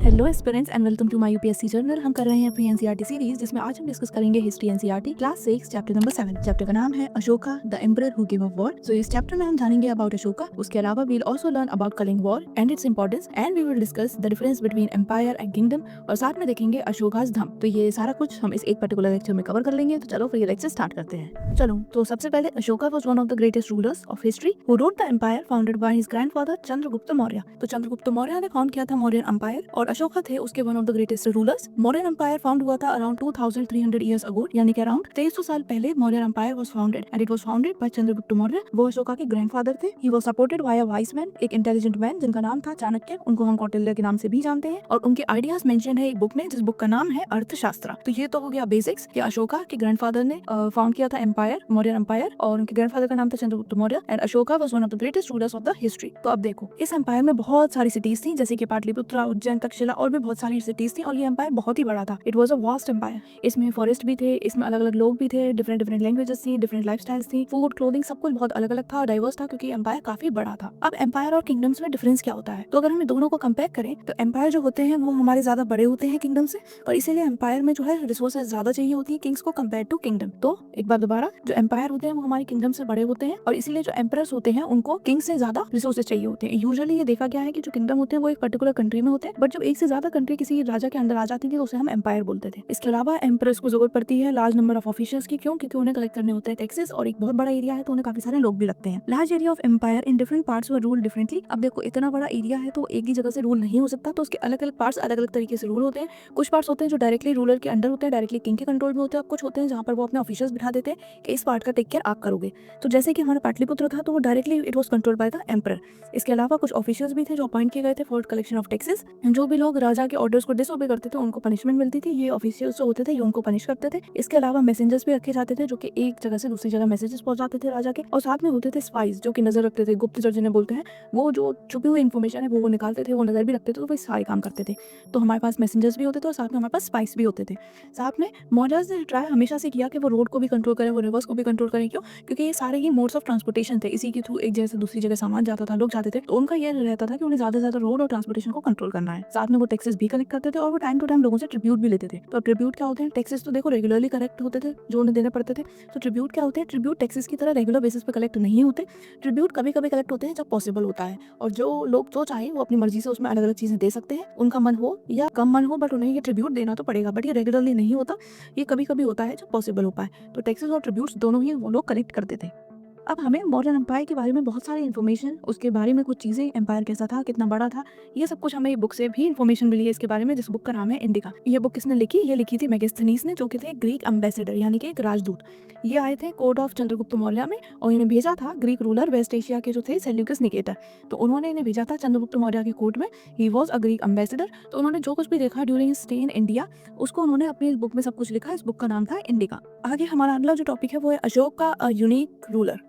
Hello aspirants and welcome to my UPSC journal. हम कर रहे हैं अपनी एनसीईआरटी सीरीज, जिसमें आज हम डिस्कस करेंगे history NCERT class 6 chapter number 7। Chapter का नाम है Ashoka the emperor who give up war. So इस चैप्टर में हम जानेंगे अबाउट अशोका। उसके अलावा we will also learn about Kalinga war and its importance, and we will discuss the difference between empire and kingdom, और साथ में देखेंगे अशोकास धम। तो ये सारा कुछ हम इस एक पर्टिकुलर लेक्चर में कवर कर लेंगे। तो चलो फिर ये लेक्चर स्टार्ट करते हैं। चलो, तो सबसे पहले Ashoka was one of the greatest rulers of history who ruled the empire founded by his grandfather Chandragupta Maurya. तो चंद्रगुप्त मौर्य ने फाउंड किया था मौर्यन एम्पायर, और अशोका थे उसके one of the greatest rulers. Mauryan empire found हुआ था अराउंड 2300 इयर्स अगो, यानी कि अराउंड 2300 साल पहले Mauryan empire was founded, and it was founded by Chandragupta Maurya. वो अशोका के ग्रैंडफादर थे। He was supported by a wise man, एक इंटेलिजेंट मैन जिनका नाम था चाणक्य। उनको हम कौटिल्य के नाम से भी जानते हैं, और उनके आइडियाज मेंशन है एक बुक में, जिस बुक का नाम है अर्थशास्त्र। तो ये तो हो गया बेसिक्स कि अशोका के ग्रैंडफादर ने फाउंड किया था एम्पायर, मौर्यन एम्पायर, और उनके ग्रैंडफादर का नाम था Chandragupta Maurya, and Ashoka was one of the greatest rulers of the history. तो अब देखो, इस एम्पायर में बहुत सारी सिटीज थी, जैसे कि पाटलिपुत्र, उज्जैन, तक्षशिला, और भी बहुत सारी सिटीज थी, और ये एम्पायर बहुत ही बड़ा था। It was a vast empire. इसमें फॉरेस्ट भी थे, इसमें अलग अलग लोग भी थे, डिफरेंट डिफरेंट लैंग्वेजेस थी, डिफरेंट लाइफस्टाइल्स थी, फूड, क्लोथिंग, सब कुछ बहुत अलग अलग था, डाइवर्स था, क्योंकि एम्पायर काफी बड़ा था। अब एम्पायर और किंगडम्स में डिफरेंस क्या होता है? तो अगर हम दोनों को कंपेयर करें तो एम्पायर जो होते हैं वो हमारे ज्यादा बड़े होते हैं किंगडम से, और इसीलिए एम्पायर में जो है रिसोर्सेज ज्यादा चाहिए होती है किंग्स को कंपेयर टू किंगडम। तो एक बार दोबारा, जो एम्पायर होते हैं वो हमारे किंगडम से बड़े होते हैं, और इसीलिए जो एम्परर्स होते हैं उनको किंग से ज्यादा रिसोर्सेज चाहिए होते हैं। यूजुअली ये देखा गया है कि जो किंगडम होते हैं वो एक पर्टिकुलर कंट्री में होते हैं, बट जब एक से ज्यादा कंट्री किसी राजा के अंडर आ जाती थी तो उसे हम एम्पायर बोलते थे। इसके अलावा एम्परर्स को जरूरत पड़ती है लार्ज नंबर ऑफ ऑफिशियल्स की। क्यों? क्योंकि उन्हें कलेक्ट करने होते हैं टैक्सेस, और एक बहुत बड़ा एरिया है तो उन्हें काफी सारे लोग भी लगते हैं। Large area of empire in different parts were rule differently. अब देखो, इतना बड़ा एरिया है तो एक ही जगह से रूल नहीं हो सकता, तो उसके अलग अलग पार्ट्स अलग अलग तरीके से रूल होते हैं। कुछ पार्ट्स होते हैं जो डायरेक्टली रूलर के अंडर होते हैं, डायरेक्टली किंग के कंट्रोल में होते हैं, और कुछ होते हैं जहाँ पर वो अपने ऑफिशियल्स बिठा देते हैं कि इस पार्ट का टेक केयर आप करोगे। तो जैसे कि हमारा पाटलिपुत्र था तो वो directly it was controlled by the emperor. इसके अलावा कुछ ऑफिशियल्स भी थे जो अपॉइंट किए गए थे फॉर कलेक्शन ऑफ टैक्सेस। जो भी लोग राजा के ऑर्डर्स को डिसओबे करते थे उनको पनिशमेंट मिलती थी। ये ऑफिशियल्स जो होते थे ये उनको पनिश करते थे। इसके अलावा मैसेंजर्स भी रखे जाते थे जो कि एक जगह से दूसरी जगह मैसेजेस पहुंचाते थे राजा के, और साथ में होते थे स्पाइस जो कि नजर रखते थे, गुप्तचर जिन्हें बोलते हैं। वो जो छुपी हुई इन्फॉर्मेशन है वो निकालते थे, वो नजर भी रखते थे, तो वो सारे काम करते थे। तो हमारे पास मैसेंजर्स भी होते थे और साथ में हमारे पास स्पाइस भी होते थे। साथ में मौर्यर्स ने ट्राई हमेशा से किया कि वो रोड को भी कंट्रोल करें, वो रिवर्स को भी कंट्रोल करें। क्यों? क्योंकि ये सारे ही मोड्स ऑफ ट्रांसपोर्टेशन थे, इसी के थ्रू एक जगह से दूसरी जगह सामान जाता था, लोग जाते थे। तो उनका ये रहता था कि उन्हें ज्यादा से ज्यादा रोड और ट्रांसपोर्टेशन को कंट्रोल करना है। साथ में वो टैक्सेस भी कलेक्ट करते थे, और वो टाइम टू टाइम लोगों से ट्रिब्यूट भी लेते थे। तो ट्रिब्यूट क्या होते हैं? टैक्सेस तो देखो रेगुलरली कलेक्ट होते थे जो उन्हें देने पड़ते थे। तो ट्रिब्यूट क्या होते हैं? ट्रिब्यूट टैक्सेस की तरह रेगुलर बेसिस पे कलेक्ट नहीं होते। ट्रिब्यूट कभी कभी कलेक्ट होते हैं जब पॉसिबल होता है, और जो लोग जो चाहे वो अपनी मर्जी से उसमें अलग अलग चीजें दे सकते हैं, उनका मन हो या कम मन हो, बट उन्हें ये ट्रिब्यूट देना तो पड़ेगा। बट ये रेगुलरली नहीं होता, ये कभी कभी होता है जब पॉसिबल हो पाए। तो टैक्सेस और ट्रिब्यूट्स दोनों ही वो लोग कलेक्ट करते थे। अब हमें मौर्यन एम्पायर के बारे में बहुत सारी इन्फॉर्मेशन, उसके बारे में कुछ चीजें, एम्पायर कैसा था, कितना बड़ा था, ये सब कुछ हमें बुक से भी इन्फॉर्मेशन मिली है इसके बारे में, जिस बुक का नाम है इंडिका। ये बुक किसने लिखी? ये लिखी थी मेगास्थनीज ने, जो कि थे ग्रीक एम्बेसडर, यानी कि एक राजदूत। ये आए थे कोर्ट ऑफ चंद्रगुप्त मौर्य में, और इन्हें भेजा था ग्रीक रूलर वेस्ट एशिया के जो थे सेल्यूकस निकेटर। तो उन्होंने इन्हें भेजा था चंद्रगुप्त मौर्य के कोर्ट में। He was a Greek ambassador. तो उन्होंने जो कुछ भी देखा ड्यूरिंग स्टे इन इंडिया, उसको उन्होंने अपनी बुक में सब कुछ लिखा। इस बुक का नाम था इंडिका। आगे हमारा अगला जो टॉपिक है वो है अशोक का यूनिक रूलर।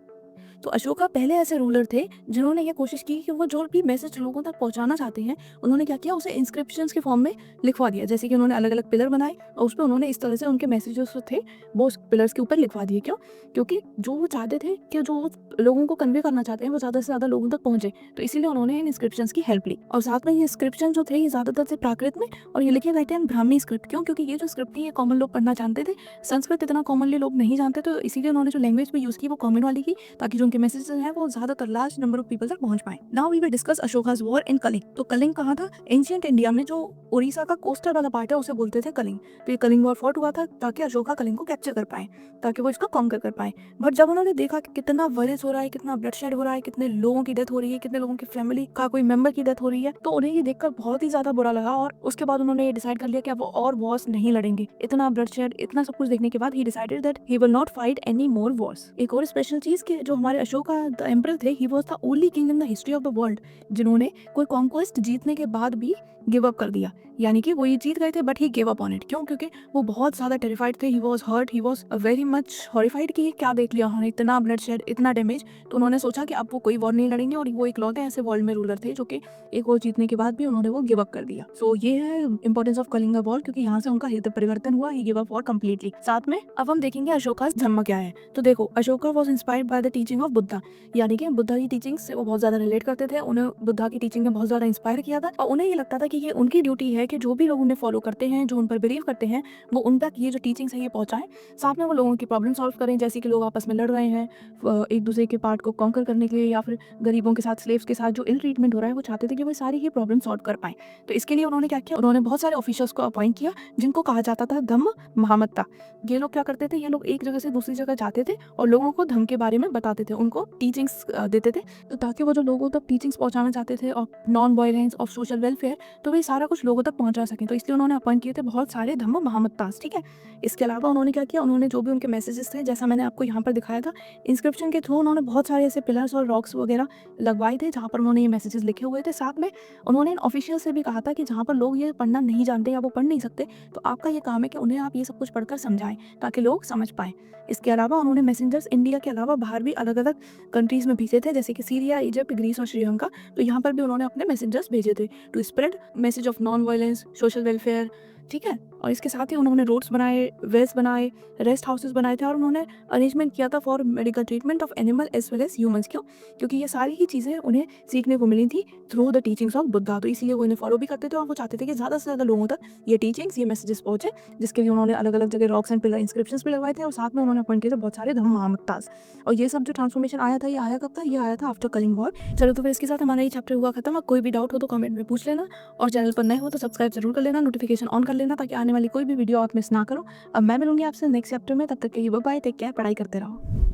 तो अशोका पहले ऐसे रूलर थे जिन्होंने ये कोशिश की कि वो जो भी मैसेज लोगों तक पहुंचाना चाहते हैं, उन्होंने क्या किया, उसे इंस्क्रिप्शंस के फॉर्म में लिखवा दिया। जैसे कि उन्होंने अलग अलग पिलर बनाए, और उस पर उन्होंने इस तरह से उनके मैसेजेस थे वो उस पिलर्स के ऊपर लिखवा दिए। क्यों? क्योंकि जो वो चाहते थे कि जो लोगों को कन्वे करना चाहते हैं वो ज़्यादा से ज़्यादा लोगों तक पहुंचे, तो इसीलिए उन्होंने इन इंस्क्रिप्शंस की हेल्प ली। और साथ में ये इंस्क्रिप्शन जो थे ये ज़्यादातर थे प्राकृत में, और ये लिखे गए थे ब्राह्मी स्क्रिप्ट। क्यों? क्योंकि ये जो स्क्रिप्ट थी ये कॉमन लोग पढ़ना जानते थे, संस्कृत इतना कॉमनली लोग नहीं जानते, तो इसीलिए उन्होंने जो लैंग्वेज भी यूज़ की वो कॉमन वाली की, ताकि जो उनके मैसेजेस हैं वो ज्यादातर लार्ज नंबर ऑफ पीपल तक पहुंच पाए। Now we will discuss Ashoka's war in Kalinga. तो कलिंग कहाँ था? एंशिएंट इंडिया में जो उड़ीसा का कोस्टल वाला पार्ट है उसे बोलते थे कलिंग। तो ये कलिंग वॉर फॉट हुआ था ताकि अशोका कलिंग को कैप्चर कर पाए, ताकि वो इसका कॉन्कर कर पाए। बट जब उन्होंने देखा कि कितना वायलेंस हो रहा है, कितना ब्लडशेड हो रहा है, कितने लोगों की डेथ हो रही है, कितने लोगों की फैमिली का कोई मेंबर की डेथ हो रही है, तो उन्हें ये देखकर बहुत ही ज्यादा बुरा लगा। और उसके बाद उन्होंने ये डिसाइड कर लिया कि अब वो और वॉर्स नहीं लड़ेंगे। इतना ब्लडशेड, इतना सब कुछ देखने के बाद ही decided that he will not fight any more Wars. एक और स्पेशल चीज कि जो हमारे अशोका द एम्परर थे, he was the only king in the history of the world जिन्होंने कोई कॉन्क्वेस्ट जीतने के बाद भी गिव अप कर दिया। यानी कि वो ये जीत गए थे but he give up on it. क्यों? क्योंकि वो बहुत ज्यादा टेरिफाइड थे। He was hurt, he was very much horrified कि क्या देख लिया उन्होंने, इतना ब्लडशेड, इतना डैमेज। तो उन्होंने सोचा कि अब वो कोई वॉर नहीं लड़ेंगे, और वो इकलौते ऐसे वर्ल्ड में रूलर थे जो कि एक वॉर जीतने के बाद भी उन्होंने वो गिव अप कर दिया। सो ये है importance of Kalinga a war, क्योंकि यहाँ से उनका हित परिवर्तन हुआ। He give up war completely. साथ में अब हम देखेंगे अशोकास धर्म क्या है। तो देखो, Ashoka was inspired by the teaching of Buddha, यानी कि बुद्धा की टीचिंग से वो बहुत ज़्यादा रिलेट करते थे, उन्हें बुद्धा की टीचिंग ने बहुत ज़्यादा इंस्पायर किया था और उन्हें ये लगता था कि ये उनकी ड्यूटी है कि जो भी लोग उन्हें फॉलो करते हैं, जो उन पर बिलीव करते हैं, वो उन तक ये जो टीचिंग्स है ये पहुँचाएँ। साथ में वो लोगों की प्रॉब्लम सॉल्व करें, जैसे कि लोग आपस में लड़ रहे हैं एक दूसरे के पार्ट को कॉन्कर करने के लिए, या फिर गरीबों के साथ, स्लेव्स के साथ जो इल ट्रीटमेंट हो रहा है, वो चाहते थे कि वो सारी ही प्रॉब्लम सॉल्व कर पाएँ। तो इसके लिए उन्होंने क्या किया, उन्होंने बहुत सारे ऑफिसर्स को अपॉइंट किया जिनको कहा जाता था धम्म महामत्ता। ये लोग क्या करते थे, ये लोग एक जगह से दूसरी जगह जाते थे और लोगों को धम्म के बारे में बताते थे, उनको टीचिंग्स देते थे, तो ताकि वो जो लोगों तक टीचिंग्स पहुंचाना चाहते थे और non violence of social welfare, तो वे सारा कुछ लोगों तक पहुंचा सकें। तो इसलिए उन्होंने अपॉइंट किए थे बहुत सारे धम्म महामत्तास, ठीक है। इसके अलावा उन्होंने क्या किया, उन्होंने जो भी उनके मैसेजेस थे, जैसा मैंने आपको यहाँ पर दिखाया था, इंस्क्रिप्शन के थ्रू उन्होंने बहुत सारे ऐसे पिलर्स और रॉक्स वगैरह लगवाए थे जहाँ पर उन्होंने ये मैसेजेस लिखे हुए थे। साथ में उन्होंने इन ऑफिशियल से भी कहा था कि जहाँ पर लोग ये पढ़ना नहीं जानते या वो पढ़ नहीं सकते, तो आपका ये काम है कि उन्हें आप ये सब कुछ पढ़कर समझाएं ताकि लोग समझ पाएँ। इसके अलावा उन्होंने मैसेंजर्स इंडिया के अलावा बाहर भी अलग-अलग कंट्रीज़ में भेजे थे, जैसे कि सीरिया, इजिप्ट, ग्रीस और श्रीलंका। तो यहाँ पर भी उन्होंने अपने मैसेंजर्स भेजे थे to spread message of non violence, social welfare, ठीक है। और इसके साथ ही उन्होंने रोड्स बनाए, वेल्स बनाए, रेस्ट हाउसेस बनाए थे और उन्होंने अरेंजमेंट किया था for medical treatment of animal as well as humans. क्यों? क्योंकि ये सारी ही चीज़ें उन्हें सीखने को मिली थी through the teachings of Buddha, तो इसीलिए वो इन्हें फॉलो भी करते थे और वो चाहते थे कि ज़्यादा से ज़्यादा लोगों तक ये टीचिंग्स, ये मैसेजेस पहुँचे, जिसके लिए उन्होंने अलग अलग जगह रॉक्स एंड पिलर इंस्क्रिप्शंस भी लगवाए थे और साथ में उन्होंने अपॉइंट किए थे बहुत सारे धम्म महामत्तास। और ये सब जो ट्रांसफॉर्मेशन आया था, ये आया कब था? ये आया था आफ्टर कलिंग वॉर। चलो, तो फिर इसके साथ हमारा ये चैप्टर हुआ खत्म। अब कोई भी डाउट हो तो कमेंट में पूछ लेना और चैनल पर नए हो तो सब्सक्राइब जरूर कर लेना, नोटिफिकेशन ऑन कर लेना ताकि आने वाली कोई भी वीडियो आप मिस ना करो। अब मैं मिलूंगी आपसे नेक्स्ट चैप्टर में, तब तक के लिए बाय बाय, टेक केयर, पढ़ाई करते रहो।